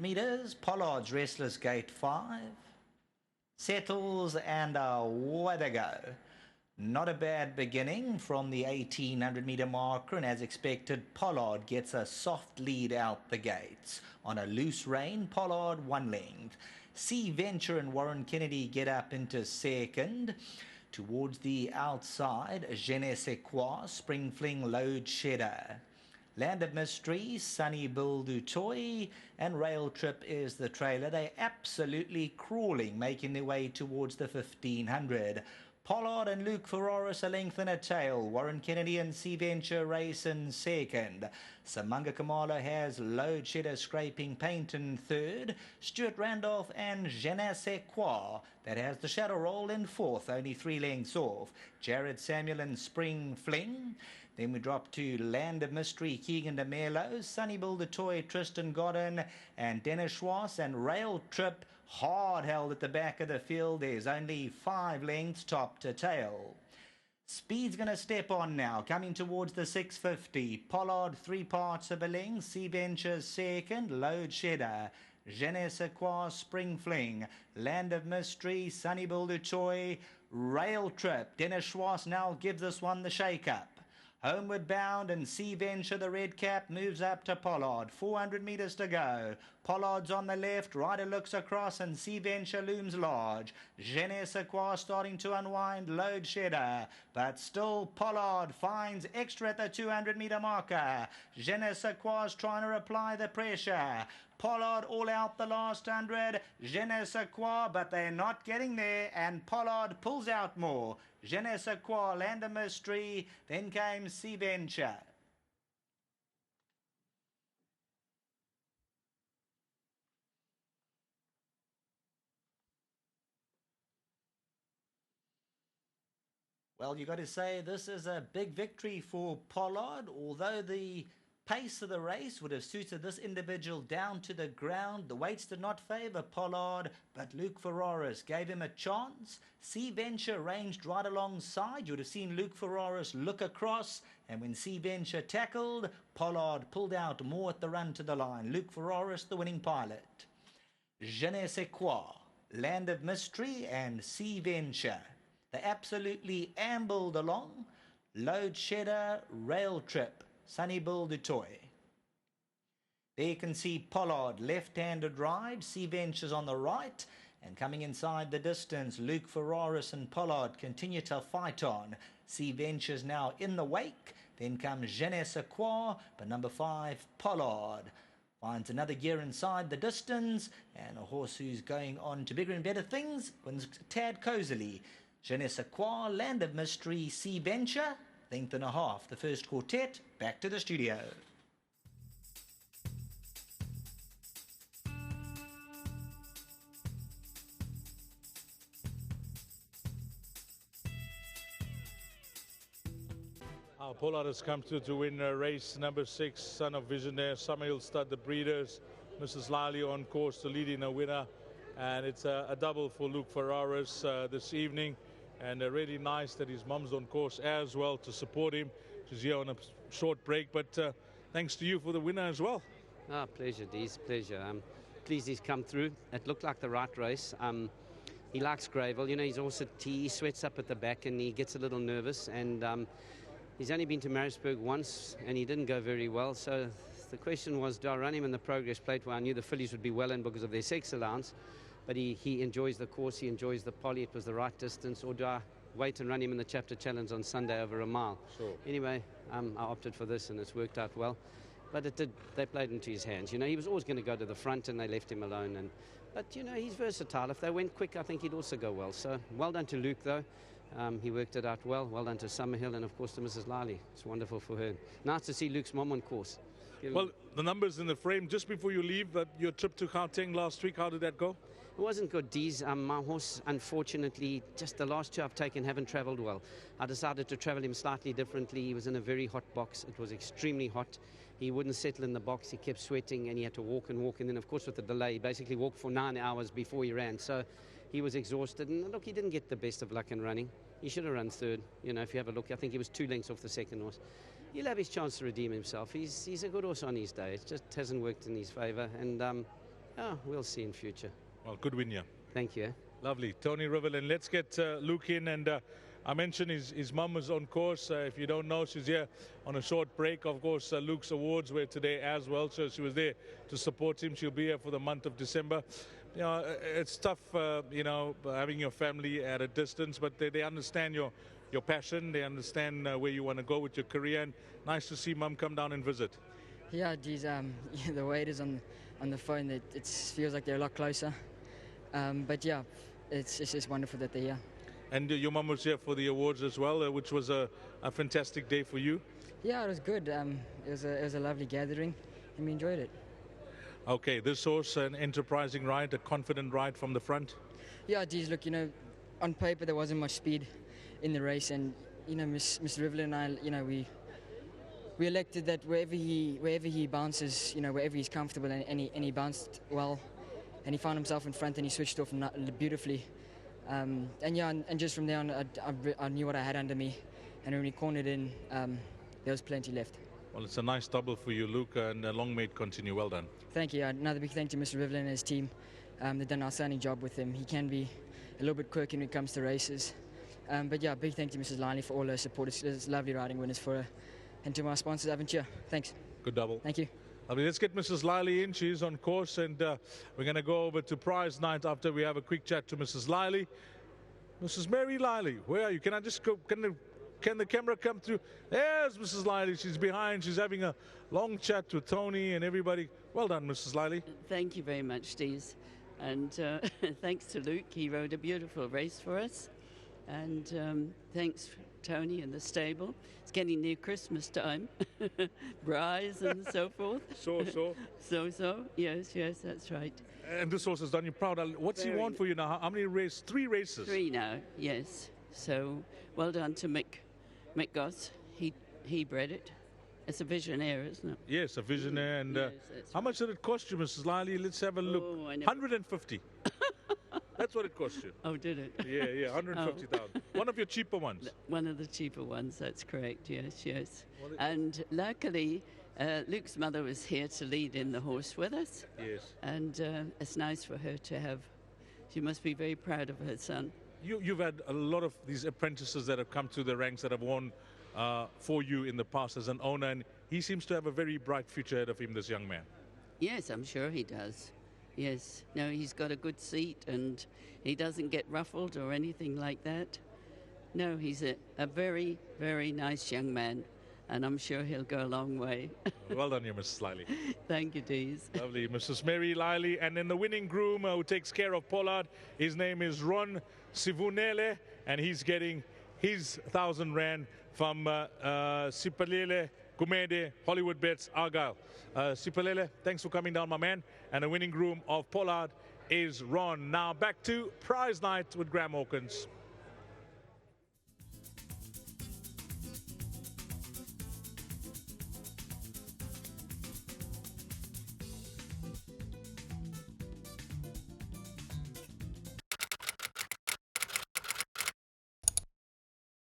meters, Pollard's Restless Gate 5, settles and away they go. Not a bad beginning from the 1800 meter marker, and as expected, Pollard gets a soft lead out the gates. On a loose rein, Pollard 1 length. Sea Venture and Warren Kennedy get up into second. Towards the outside, Je ne sais quoi, Spring Fling, Load Shedder. Land of Mystery, Sunny Bill du Toy, and Rail Trip is the trailer. They're absolutely crawling, making their way towards the 1500. Pollard and Luke Ferraris a length and a tail. Warren Kennedy and Sea Venture race in second. Samanga Kamala has Load Shedder scraping paint in third. Stuart Randolph and Je ne sais quoi that has the shadow roll in fourth, only 3 lengths off. Jared Samuel and Spring Fling. Then we drop to Land of Mystery, Keegan de Merlot, Sunny Bill the Toy, Tristan Godden, and Dennis Schwartz, and Rail Trip hard held at the back of the field. There's only 5 lengths top to tail. Speed's going to step on now, coming towards the 650. Pollard 3 parts of a length, Sea Venture second, Load Shedder. Je ne sais quoi, Spring Fling, Land of Mystery, Sunny Bill du Toy, Rail Trip. Dennis Schwartz now gives this one the shake-up. Homeward Bound and Sea Venture, the red cap, moves up to Pollard. 400 metres to go. Pollard's on the left, Ryder looks across and Sea Venture looms large. Je ne sais quoi starting to unwind, Load Shedder. But still Pollard finds extra at the 200 metre marker. Je ne sais quoi's trying to apply the pressure. Pollard all out the last 100. Je ne sais quoi, but they're not getting there, and Pollard pulls out more. Je ne sais quoi, Land of Mystery, then came Sea Venture. Well, you got to say this is a big victory for Pollard, although the pace of the race would have suited this individual down to the ground. The weights did not favour Pollard, but Luke Ferraris gave him a chance. Sea Venture ranged right alongside. You would have seen Luke Ferraris look across, and when Sea Venture tackled, Pollard pulled out more at the run to the line. Luke Ferraris, the winning pilot. Je ne sais quoi, Land of Mystery and Sea Venture. They absolutely ambled along. Load Shedder, Rail Trip, Sunny Bill du Toy. There you can see Pollard, left-handed ride, Sea Venture's on the right, and coming inside the distance, Luke Ferraris and Pollard continue to fight on. Sea Venture's now in the wake, then comes Je ne sais quoi, but number 5, Pollard, finds another gear inside the distance, and a horse who's going on to bigger and better things wins tad cozily. Je ne sais quoi, Land of Mystery, Sea Venture, length and a half. The first quartet, back to the studio. Pollard has come through to win race number 6, Son of Visionaire, Summerhill Stud, the breeders. Mrs. Lally on course to lead in a winner. And it's a double for Luke Ferraris this evening. And really nice that his mum's on course as well to support him. She's here on a short break, but thanks to you for the winner as well. Pleasure, Dees, pleasure. Pleased he's come through. It looked like the right race. He likes Greyville. You know, he sweats up at the back and he gets a little nervous. And he's only been to Maritzburg once and he didn't go very well. So the question was, do I run him in the Progress Plate where I knew the fillies would be well in because of their sex allowance? But he enjoys the course, he enjoys the poly, it was the right distance, or do I wait and run him in the Chapter Challenge on Sunday over a mile? Sure. Anyway, I opted for this and it's worked out well. But they played into his hands. You know, he was always going to go to the front and they left him alone. But, you know, he's versatile. If they went quick, I think he'd also go well. So well done to Luke, though. He worked it out well. Well done to Summerhill and, of course, to Mrs. Lally. It's wonderful for her. Nice to see Luke's mom on course. Well, the numbers in the frame, just before you leave, your trip to Gauteng last week, how did that go? It wasn't good, Dees. My horse, unfortunately, just the last 2 I've taken haven't travelled well. I decided to travel him slightly differently. He was in a very hot box. It was extremely hot. He wouldn't settle in the box. He kept sweating and he had to walk and walk. And then, of course, with the delay, he basically walked for 9 hours before he ran. So he was exhausted. And look, he didn't get the best of luck in running. He should have run third. You know, if you have a look, I think he was 2 lengths off the second horse. He'll have his chance to redeem himself. He's a good horse on his day. It just hasn't worked in his favour. And Oh, we'll see in future. Well, good win, yeah. Thank you. Lovely. Tony Riverland. Let's get Luke in. And I mentioned his mum was on course. If you don't know, she's here on a short break. Of course, Luke's awards were today as well, so she was there to support him. She'll be here for the month of December. You know, it's tough, you know, having your family at a distance, but they understand your passion. They understand where you want to go with your career. And nice to see Mum come down and visit. Yeah, geez, the way it is on the phone, it feels like they're a lot closer. But yeah, it's just wonderful that they're here. And your mum was here for the awards as well, which was a fantastic day for you. Yeah, it was good. It was a lovely gathering, and we enjoyed it. Okay, this horse, an enterprising ride, a confident ride from the front. Yeah, geez, look, you know, on paper there wasn't much speed in the race, and you know, Mr. Riverland and I, you know, we elected that wherever he bounces, you know, wherever he's comfortable, and he bounced well, and he found himself in front, and he switched off beautifully. And yeah, and just from there on, I knew what I had under me, and when he cornered in, there was plenty left. Well, it's a nice double for you, Luke, and long may it continue. Well done. Thank you. Another big thank you to Mr. Riverland and his team. They've done an outstanding job with him. He can be a little bit quirky when it comes to races. But yeah, big thank you to Mrs. Linley for all her support. It's lovely riding winners for her. And to my sponsors, Aventure. Thanks. Good double. Thank you. Lovely. Let's get Mrs. Liley in. She's on course, and we're going to go over to prize night after we have a quick chat to Mrs. Liley. Mrs. Mary Liley, where are you? Can I just go? Can the camera come through? There's Mrs. Liley. She's behind. She's having a long chat with Tony and everybody. Well done, Mrs. Liley. Thank you very much, Steve. And thanks to Luke. He rode a beautiful race for us. And thanks, Tony and the stable. It's getting near Christmas time. Braais and so forth. So. Yes, that's right. And this horse has done you proud. What's he want for you now? How many races? 3 races? 3 now, yes. So well done to Mick Goss. He bred it. It's a visionaire, isn't it? Yes, a visionaire. And yes, how much did it cost you, Mrs. Liley? Let's have a look. 150. That's what it cost you. Oh, did it? Yeah, 150,000. One of your cheaper ones. One of the cheaper ones, that's correct, yes. And luckily, Luke's mother was here to lead in the horse with us. Yes. And it's nice for her to have, she must be very proud of her son. You've had a lot of these apprentices that have come to the ranks that have won for you in the past as an owner, and he seems to have a very bright future ahead of him, this young man. Yes, I'm sure he does. Yes. No, he's got a good seat, and he doesn't get ruffled or anything like that. No, he's a very, very nice young man, and I'm sure he'll go a long way. Well done, you, Mrs. Liley. Thank you, Dees. Lovely. Mrs. Mary Liley. And then the winning groom who takes care of Pollard, his name is Ron Sivunele, and he's getting his 1,000 Rand from Sipalele Kumede, Hollywoodbets, Argyle. Sipalele, thanks for coming down, my man. And the winning groom of Pollard is Ron. Now back to prize night with Graham Hawkins.